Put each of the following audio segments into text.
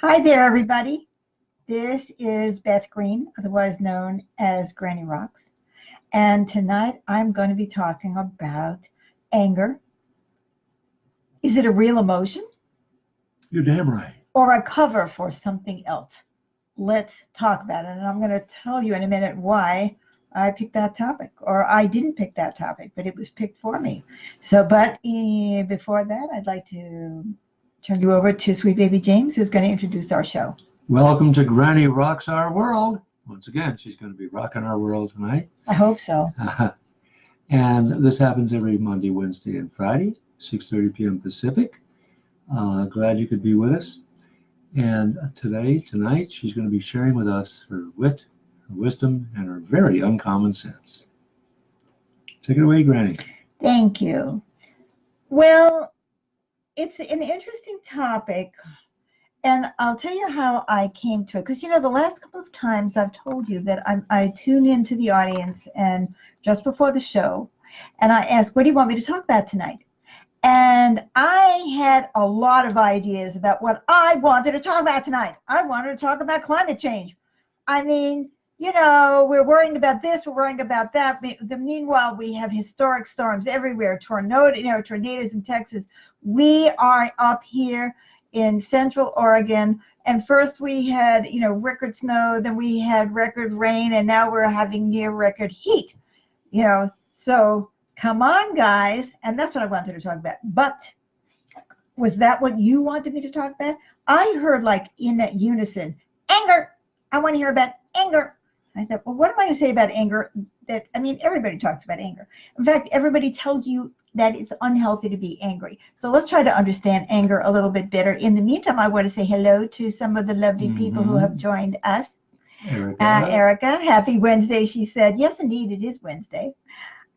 Hi there, everybody. This is Beth Green, otherwise known as Granny Rocks. And tonight I'm going to be talking about anger. Is it a real emotion You're damn right. or a cover for something else? Let's talk about it. And I'm going to tell you in a minute why I picked that topic, or I didn't pick that topic, but it was picked for me. But before that, I'd like to turn you over to Sweet Baby James, who's going to introduce our show. Welcome to Granny Rocks Our World. Once again, she's going to be rocking our world tonight. I hope so. And this happens every Monday, Wednesday, and Friday, 6:30 p.m. Pacific. Glad you could be with us. And tonight, she's going to be sharing with us her wit, her wisdom, and her very uncommon sense. Take it away, Granny. Thank you. Well, it's an interesting topic, and I'll tell you how I came to it. Because, the last couple of times I've told you that I tune into the audience and just before the show, and I ask, what do you want me to talk about tonight? And I had a lot of ideas about what I wanted to talk about tonight. I wanted to talk about climate change. I mean, we're worrying about this, we're worrying about that. Meanwhile, we have historic storms everywhere, tornadoes in Texas. We are up here in Central Oregon, and first we had, record snow, then we had record rain, and now we're having near record heat. So come on, guys, and that's what I wanted to talk about. But was that what you wanted me to talk about? I heard, like, in that unison, anger. I want to hear about anger. I thought, well, what am I going to say about anger? Everybody talks about anger. In fact, everybody tells you that it's unhealthy to be angry. So let's try to understand anger a little bit better. In the meantime, I want to say hello to some of the lovely people who have joined us. Erica, happy Wednesday, she said. Yes, indeed, it is Wednesday.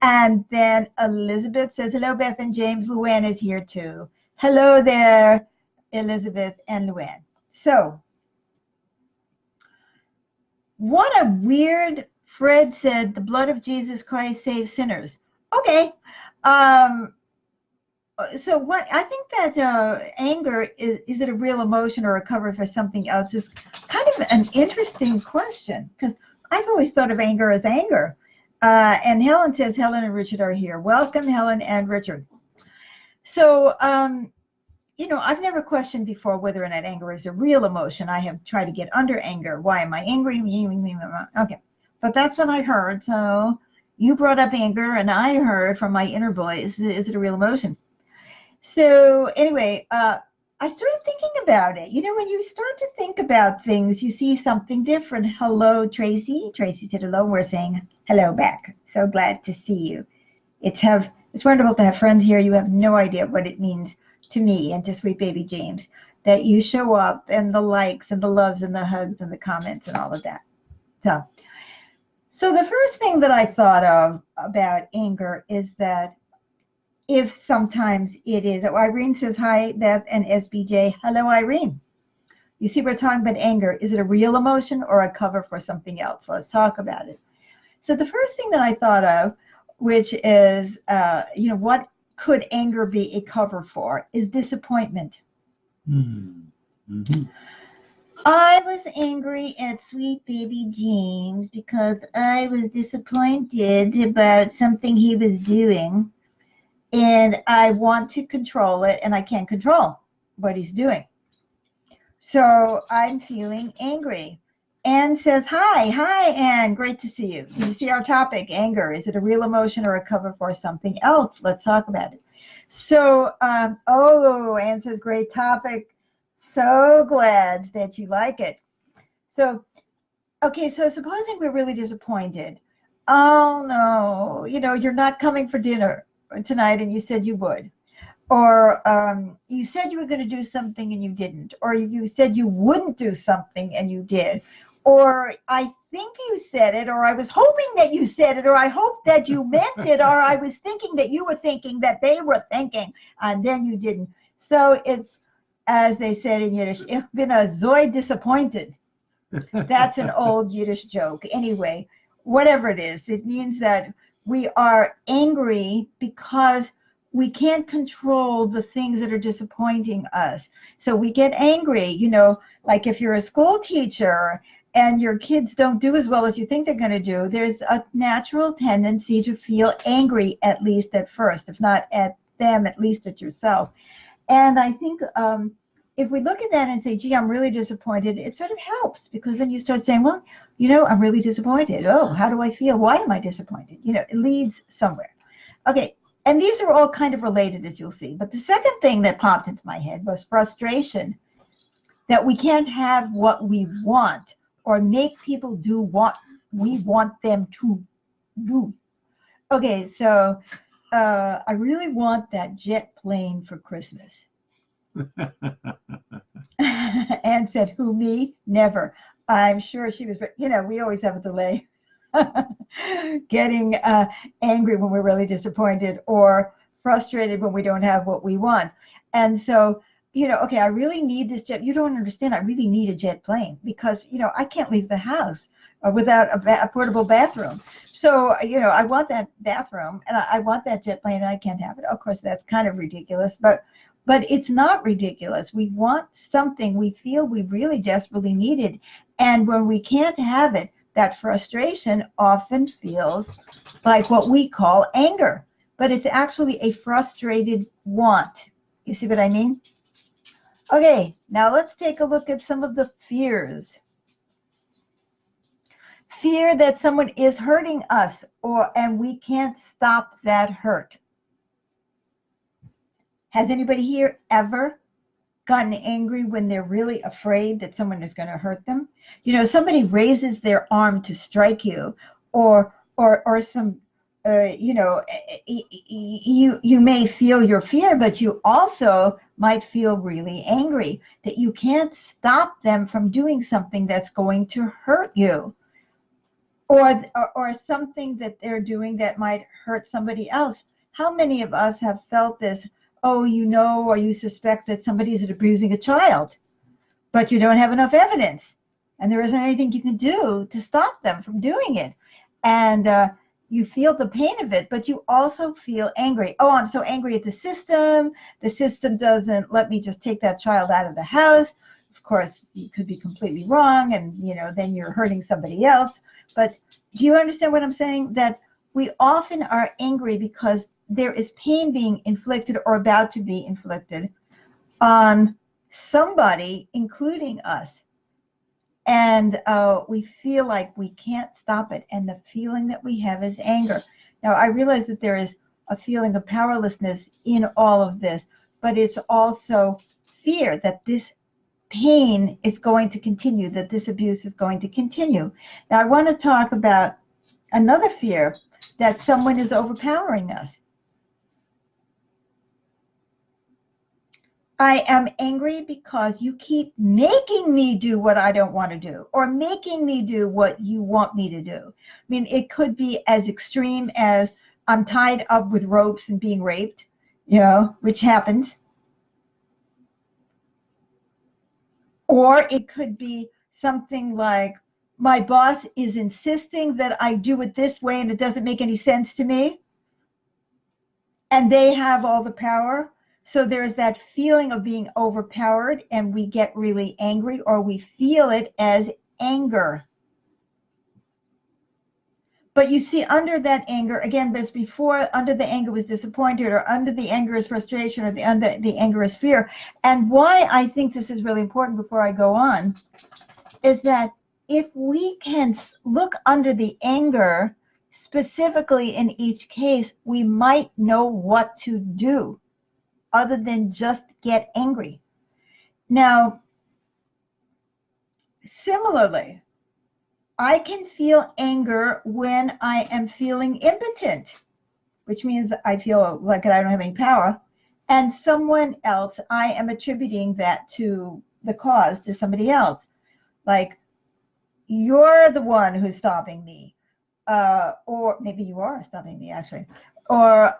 And then Elizabeth says, hello, Beth and James. Luann is here, too. Hello there, Elizabeth and Luann. So, what a weird, Fred said, the blood of Jesus Christ saves sinners. Okay. So what I think that anger is it a real emotion or a cover for something else is kind of an interesting question, because I've always thought of anger as anger. And Helen says Helen and Richard are here. Welcome, Helen and Richard. So, I've never questioned before whether or not anger is a real emotion. I have tried to get under anger. Why am I angry? Okay. But that's what I heard. So you brought up anger, and I heard from my inner voice, is it a real emotion? So anyway, I started thinking about it. When you start to think about things, you see something different. Hello, Tracy. Tracy said hello. We're saying hello back. So glad to see you. It's wonderful to have friends here. You have no idea what it means to me and to Sweet Baby James that you show up, and the likes and the loves and the hugs and the comments and all of that. So the first thing that I thought of about anger is that if sometimes it is. Oh, Irene says hi, Beth and SBJ. Hello, Irene. You see, we're talking about anger. Is it a real emotion or a cover for something else? Let's talk about it. So the first thing that I thought of, which is, what could anger be a cover for, is disappointment. Mm-hmm. I was angry at Sweet Baby James because I was disappointed about something he was doing, and I want to control it, and I can't control what he's doing. So I'm feeling angry. Anne says, hi, Anne, great to see you. You see our topic, anger. Is it a real emotion or a cover for something else? Let's talk about it. So, Anne says, great topic. So glad that you like it. So, okay, so supposing we're really disappointed. Oh, no, you're not coming for dinner tonight, and you said you would. Or you said you were going to do something and you didn't. Or you said you wouldn't do something and you did. Or I think you said it, or I was hoping that you said it, or I hope that you meant it, or I was thinking that you were thinking that they were thinking, and then you didn't. So it's, as they said in Yiddish, ich bin a so disappointed. That's an old Yiddish joke. Anyway, whatever it is, it means that we are angry because we can't control the things that are disappointing us. So we get angry, you know, like if you're a school teacher and your kids don't do as well as you think they're going to do, there's a natural tendency to feel angry, at least at first, if not at them, at least at yourself. And I think if we look at that and say, gee, I'm really disappointed, it sort of helps, because then you start saying, well, you know, I'm really disappointed. Oh, how do I feel? Why am I disappointed? You know, it leads somewhere. Okay, and these are all kind of related, as you'll see. But the second thing that popped into my head was frustration, that we can't have what we want or make people do what we want them to do. Okay, so I really want that jet plane for Christmas. Anne said, who, me? Never. I'm sure she was, you know, we always have a delay. Getting angry when we're really disappointed, or frustrated when we don't have what we want. And so, you know, okay, I really need this jet. You don't understand. I really need a jet plane, because, you know, I can't leave the house without a portable bathroom. So, you know, I want that bathroom, and I want that jet plane, and I can't have it. Of course, that's kind of ridiculous, but it's not ridiculous. We want something we feel we really desperately needed. And when we can't have it, that frustration often feels like what we call anger, but it's actually a frustrated want. You see what I mean? Okay, now let's take a look at some of the fears. Fear that someone is hurting us, and we can't stop that hurt. Has anybody here ever gotten angry when they're really afraid that someone is going to hurt them? You know, somebody raises their arm to strike you, or some, you know, you may feel your fear, but you also might feel really angry that you can't stop them from doing something that's going to hurt you, or something that they're doing that might hurt somebody else. How many of us have felt this? Oh, you know, or you suspect that somebody's abusing a child, but you don't have enough evidence, and there isn't anything you can do to stop them from doing it. And you feel the pain of it, but you also feel angry. Oh, I'm so angry at the system. The system doesn't let me just take that child out of the house. Of course, you could be completely wrong, and, you know, then you're hurting somebody else. But do you understand what I'm saying? That we often are angry because there is pain being inflicted or about to be inflicted on somebody, including us. And we feel like we can't stop it. And the feeling that we have is anger. Now, I realize that there is a feeling of powerlessness in all of this, but it's also fear that this pain is going to continue, that this abuse is going to continue. Now, I want to talk about another fear, that someone is overpowering us. I am angry because you keep making me do what I don't want to do, or making me do what you want me to do. I mean, it could be as extreme as I'm tied up with ropes and being raped, you know, which happens. Or it could be something like, my boss is insisting that I do it this way and it doesn't make any sense to me, and they have all the power. So there's that feeling of being overpowered, and we get really angry, or we feel it as anger. But you see, under that anger, again, as before, under the anger was disappointed, or under the anger is frustration, or under the anger is fear. And why I think this is really important before I go on is that if we can look under the anger specifically in each case, we might know what to do other than just get angry. Now, similarly, I can feel anger when I am feeling impotent, which means I feel like I don't have any power, and someone else, I am attributing that to the cause, to somebody else. Like, you're the one who's stopping me, or maybe you are stopping me, actually, or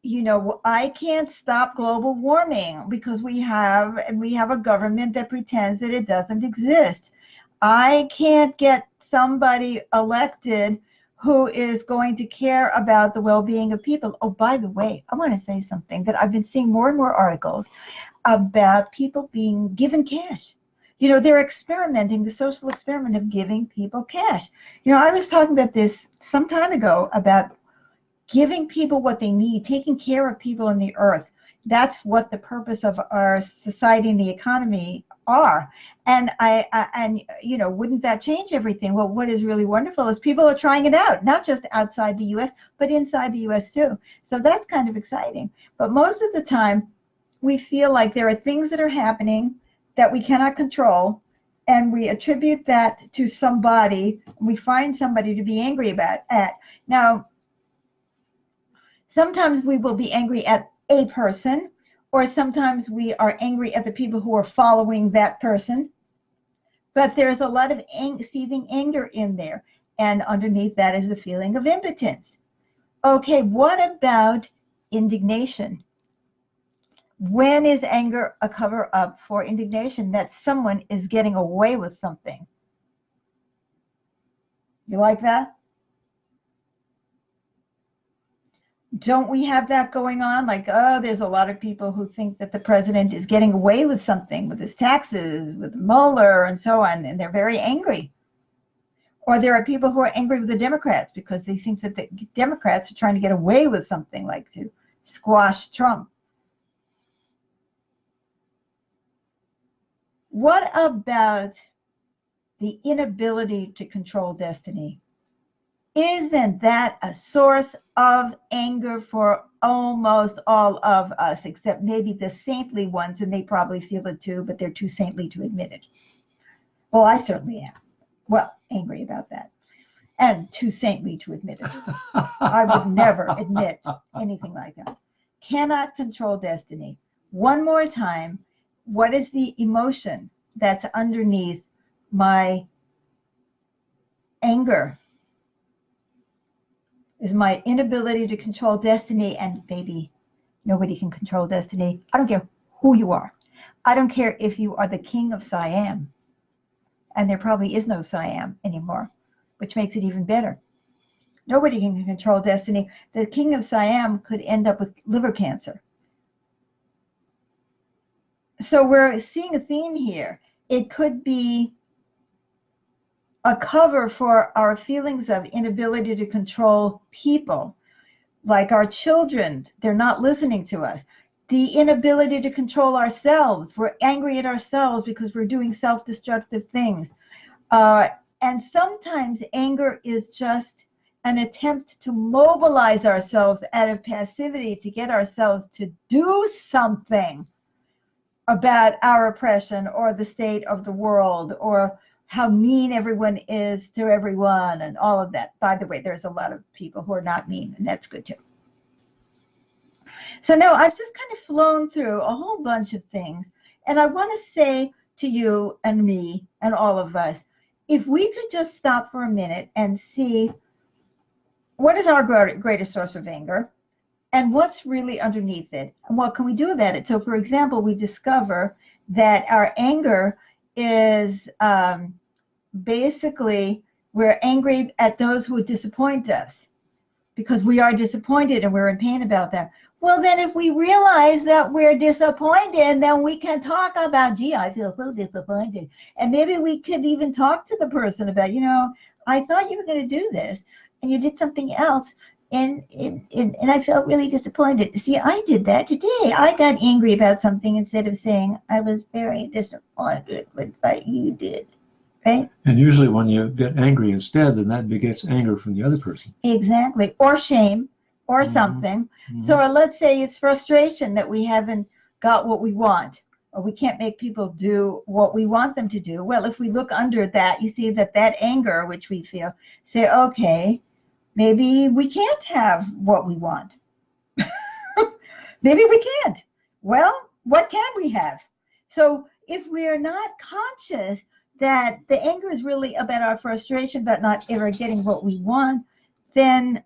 you know, I can't stop global warming because we have a government that pretends that it doesn't exist. I can't get somebody elected who is going to care about the well-being of people. Oh, by the way, I want to say something that I've been seeing more and more articles about people being given cash. You know, they're experimenting, the social experiment of giving people cash. You know, I was talking about this some time ago about giving people what they need, taking care of people on the earth. That's what the purpose of our society and the economy are. And and you know, wouldn't that change everything? Well, what is really wonderful is people are trying it out, not just outside the U.S., but inside the U.S. too. So that's kind of exciting. But most of the time, we feel like there are things that are happening that we cannot control, and we attribute that to somebody. We find somebody to be angry about. Now, sometimes we will be angry at a person, or sometimes we are angry at the people who are following that person. But there's a lot of seething anger in there. And underneath that is the feeling of impotence. Okay, what about indignation? When is anger a cover-up for indignation? That someone is getting away with something. You like that? Don't we have that going on? Like, oh, there's a lot of people who think that the president is getting away with something with his taxes, with Mueller and so on, and they're very angry. Or there are people who are angry with the Democrats because they think that the Democrats are trying to get away with something, like to squash Trump. What about the inability to control destiny? Isn't that a source of anger for almost all of us, except maybe the saintly ones, and they probably feel it too, but they're too saintly to admit it. Well, I certainly am. Well, angry about that. And too saintly to admit it. I would never admit anything like that. Cannot control destiny. One more time, what is the emotion that's underneath my anger? Is my inability to control destiny, and maybe nobody can control destiny. I don't care who you are. I don't care if you are the king of Siam, and there probably is no Siam anymore, which makes it even better. Nobody can control destiny. The king of Siam could end up with liver cancer. So we're seeing a theme here. It could be a cover for our feelings of inability to control people, like our children. They're not listening to us. The inability to control ourselves. We're angry at ourselves because we're doing self-destructive things. And sometimes anger is just an attempt to mobilize ourselves out of passivity to get ourselves to do something about our oppression or the state of the world, or how mean everyone is to everyone and all of that. By the way, there's a lot of people who are not mean, and that's good too. So now I've just kind of flown through a whole bunch of things, and I want to say to you and me and all of us, if we could just stop for a minute and see what is our greatest source of anger and what's really underneath it, and what can we do about it. So for example, we discover that our anger is basically, we're angry at those who disappoint us because we are disappointed and we're in pain about that. Well, then if we realize that we're disappointed, then we can talk about, gee, I feel so disappointed. And maybe we could even talk to the person about, you know, I thought you were going to do this and you did something else. And I felt really disappointed. See, I did that today. I got angry about something instead of saying I was very disappointed with what you did, right? And usually when you get angry instead, then that begets anger from the other person. Exactly. Or shame or something. So let's say it's frustration that we haven't got what we want, or we can't make people do what we want them to do. Well, if we look under that, you see that anger which we feel, say, okay, maybe we can't have what we want. Maybe we can't. Well, what can we have? So if we are not conscious that the anger is really about our frustration, but not ever getting what we want, then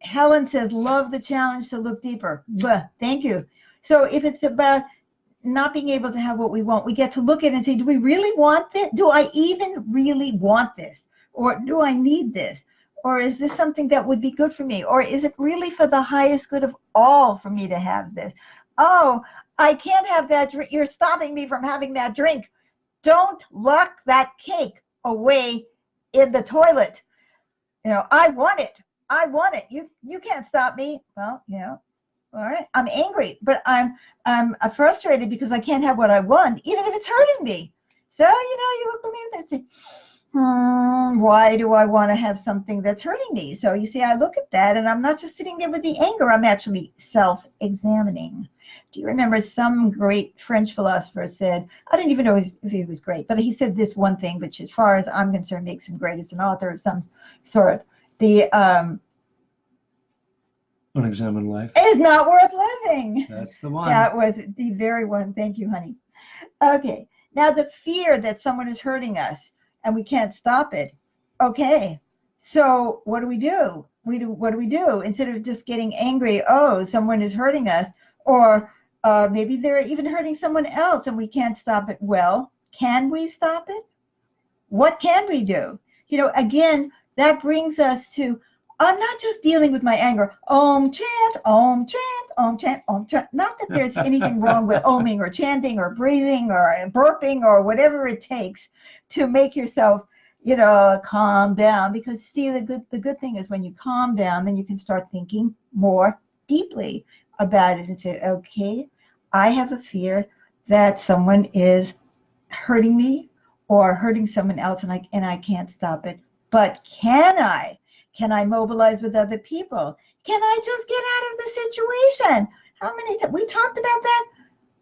Helen says, love the challenge to look deeper. Bleh, thank you. So if it's about not being able to have what we want, we get to look at it and say, do we really want this? Do I even really want this? Or do I need this? Or is this something that would be good for me? Or is it really for the highest good of all for me to have this? Oh, I can't have that drink. You're stopping me from having that drink. Don't lock that cake away in the toilet. I want it. I want it. You can't stop me. Well, all right. I'm angry, but I'm frustrated because I can't have what I want, even if it's hurting me. So, you look at me and say, why do I want to have something that's hurting me? So you see, I look at that and I'm not just sitting there with the anger, I'm actually self-examining. Do you remember some great French philosopher said, I don't even know if he was great, but he said this one thing, which as far as I'm concerned makes him great as an author of some sort. The Unexamined life is not worth living. That's the one. That was the very one. Thank you, honey. Okay. Now the fear that someone is hurting us and we can't stop it. Okay. So what do? What do we do? Instead of just getting angry, oh, someone is hurting us, or maybe they're even hurting someone else and we can't stop it. Well, can we stop it? What can we do? Again, that brings us to, I'm not just dealing with my anger. Chant, chant, chant. Not that there's anything wrong with oming or chanting or breathing or burping or whatever it takes to make yourself, calm down. Because see, the good thing is when you calm down, then you can start thinking more deeply about it and say, okay, I have a fear that someone is hurting me or hurting someone else, and I can't stop it. But can I? Can I mobilize with other people? Can I just get out of the situation? How many times? We talked about that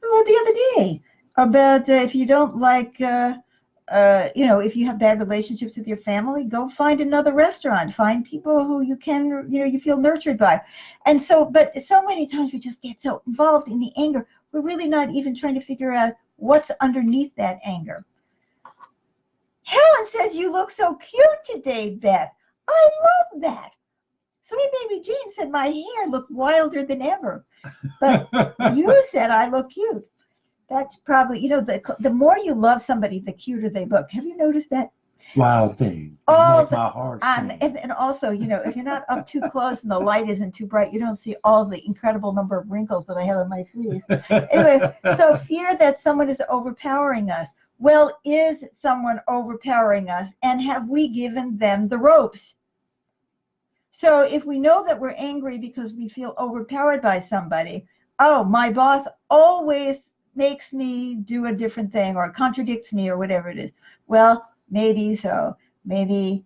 the other day, about if you don't like, if you have bad relationships with your family, go find another restaurant. Find people who you can, you feel nurtured by. And so, but so many times we just get so involved in the anger, we're really not even trying to figure out what's underneath that anger. Helen says, you look so cute today, Beth. I love that. Sweet baby Jean said my hair looked wilder than ever. But you said I look cute. That's probably, the more you love somebody, the cuter they look. Have you noticed that? Wow thing. Oh, my heart and also, if you're not up too close and the light isn't too bright, you don't see all the incredible number of wrinkles that I have on my face. Anyway, so fear that someone is overpowering us. Well, is someone overpowering us, and have we given them the ropes? So if we know that we're angry because we feel overpowered by somebody, oh, my boss always makes me do a different thing or contradicts me or whatever it is. Well, maybe so. Maybe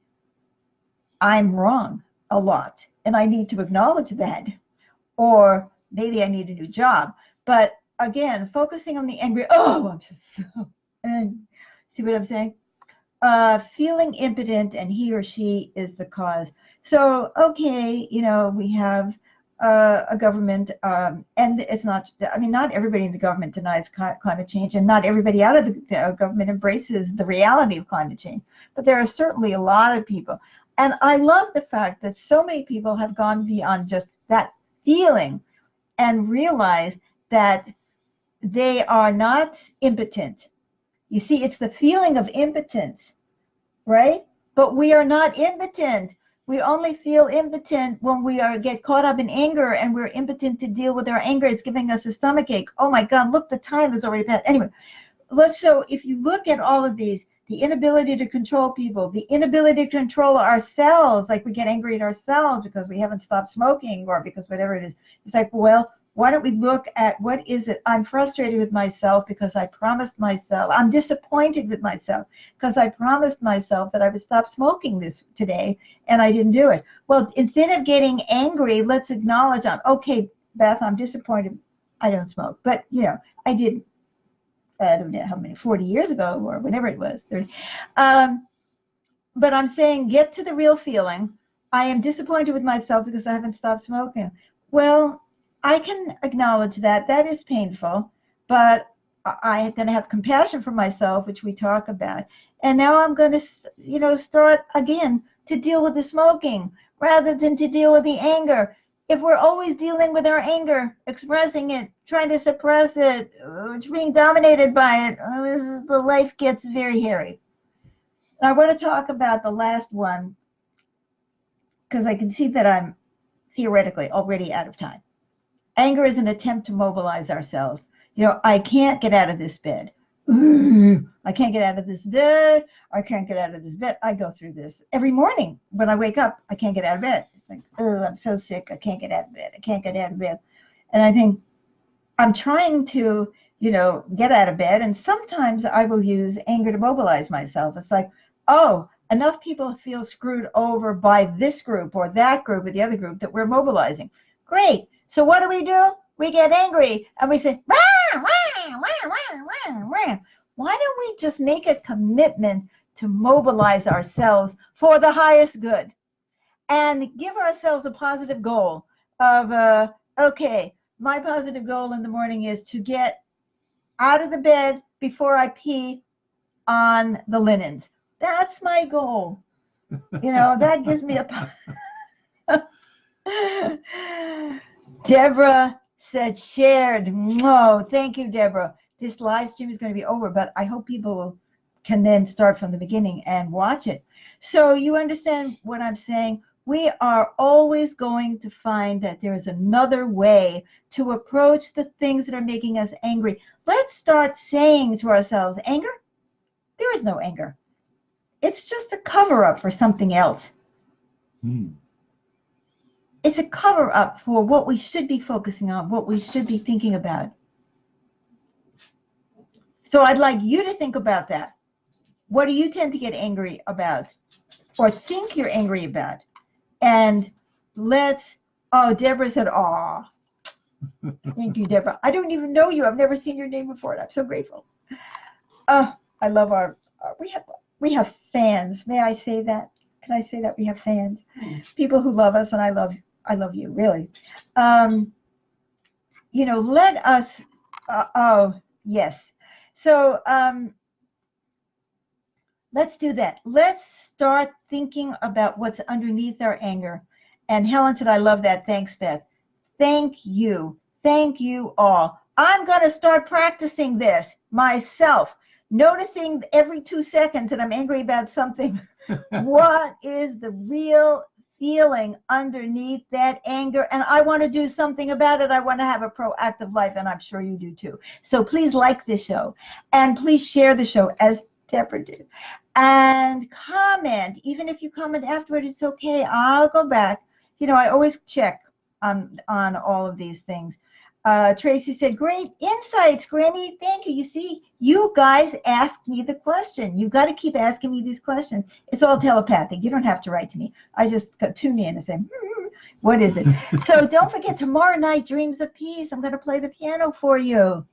I'm wrong a lot and I need to acknowledge that. Or maybe I need a new job. But again, focusing on the angry, oh, I'm just so angry. See what I'm saying? Feeling impotent and he or she is the cause. So, okay, we have a government, and it's not, not everybody in the government denies climate change, and not everybody out of the government embraces the reality of climate change. But there are certainly a lot of people. And I love the fact that so many people have gone beyond just that feeling and realize that they are not impotent. You see, it's the feeling of impotence, right? But we are not impotent. We only feel impotent when we get caught up in anger and we're impotent to deal with our anger. It's giving us a stomach ache. Oh my God, look, the time is already passed. Anyway, so if you look at all of these, the inability to control people, the inability to control ourselves, like we get angry at ourselves because we haven't stopped smoking or because whatever it is, it's like, well, why don't we look at what is it? I'm frustrated with myself because I promised myself. I'm disappointed with myself because I promised myself that I would stop smoking this today and I didn't do it. Well, instead of getting angry, let's acknowledge, okay, Beth, I'm disappointed. I don't smoke, but I didn't. I don't know how many, 40 years ago or whenever it was, 30. But I'm saying, get to the real feeling. I am disappointed with myself because I haven't stopped smoking. Well, I can acknowledge that. That is painful, but I'm going to have compassion for myself, which we talk about. And now I'm going to, start again to deal with the smoking rather than to deal with the anger. If we're always dealing with our anger, expressing it, trying to suppress it, being dominated by it, the life gets very hairy. I want to talk about the last one, because I can see that I'm theoretically already out of time. Anger is an attempt to mobilize ourselves. You know, I can't get out of this bed. I can't get out of this bed. I can't get out of this bed. I go through this every morning when I wake up. I can't get out of bed. It's like, oh, I'm so sick. I can't get out of bed. I can't get out of bed. And I think I'm trying to, you know, get out of bed. And sometimes I will use anger to mobilize myself. It's like, oh, enough people feel screwed over by this group or that group or the other group that we're mobilizing. Great. So what do? We get angry and we say, wah, wah, wah, wah, wah, wah. Why don't we just make a commitment to mobilize ourselves for the highest good and give ourselves a positive goal of, okay, my positive goal in the morning is to get out of the bed before I pee on the linens. That's my goal. You know, that gives me a... Deborah said shared. Oh, thank you, Deborah. This live stream is going to be over, but I hope people can then start from the beginning and watch it. So you understand what I'm saying? We are always going to find that there's another way to approach the things that are making us angry. Let's start saying to ourselves, anger? There is no anger. It's just a cover-up for something else. It's a cover-up for what we should be focusing on, what we should be thinking about. So I'd like you to think about that. What do you tend to get angry about or think you're angry about? And let's, oh, Deborah said, aw. Thank you, Deborah. I don't even know you. I've never seen your name before, and I'm so grateful. I love our we have fans. May I say that? Can I say that we have fans? People who love us, and I love you, really. You know, let us, oh, yes. So let's do that. Let's start thinking about what's underneath our anger. And Helen said, I love that. Thanks, Beth. Thank you. Thank you all. I'm going to start practicing this myself, noticing every 2 seconds that I'm angry about something. What is the real feeling underneath that anger? And I want to do something about it. I want to have a proactive life, and I'm sure you do too. So please like this show, and please share the show as Deborah did. And comment. Even if you comment afterward, it's okay. I'll go back. You know, I always check on all of these things. Tracy said, great insights, Granny. Thank you. You see, you guys asked me the question. You got to keep asking me these questions. It's all telepathic. You don't have to write to me. I just tune in and say, what is it? So don't forget, tomorrow night, Dreams of Peace. I'm going to play the piano for you,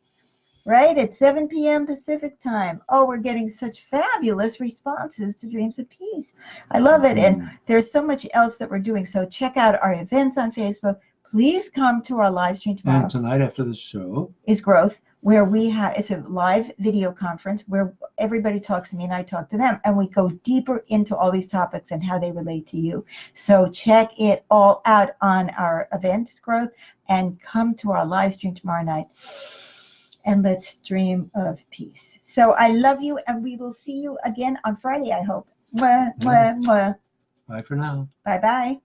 right, at 7 p.m. Pacific time. Oh, we're getting such fabulous responses to Dreams of Peace. I love it. And there's so much else that we're doing. So check out our events on Facebook. Please come to our live stream tomorrow. And tonight after the show is Growth, where we have, it's a live video conference where everybody talks to me and I talk to them, and we go deeper into all these topics and how they relate to you. So check it all out on our events, Growth, and come to our live stream tomorrow night, and let's dream of peace. So I love you, and we will see you again on Friday, I hope. Mwah, mwah, mwah. Bye for now. Bye-bye.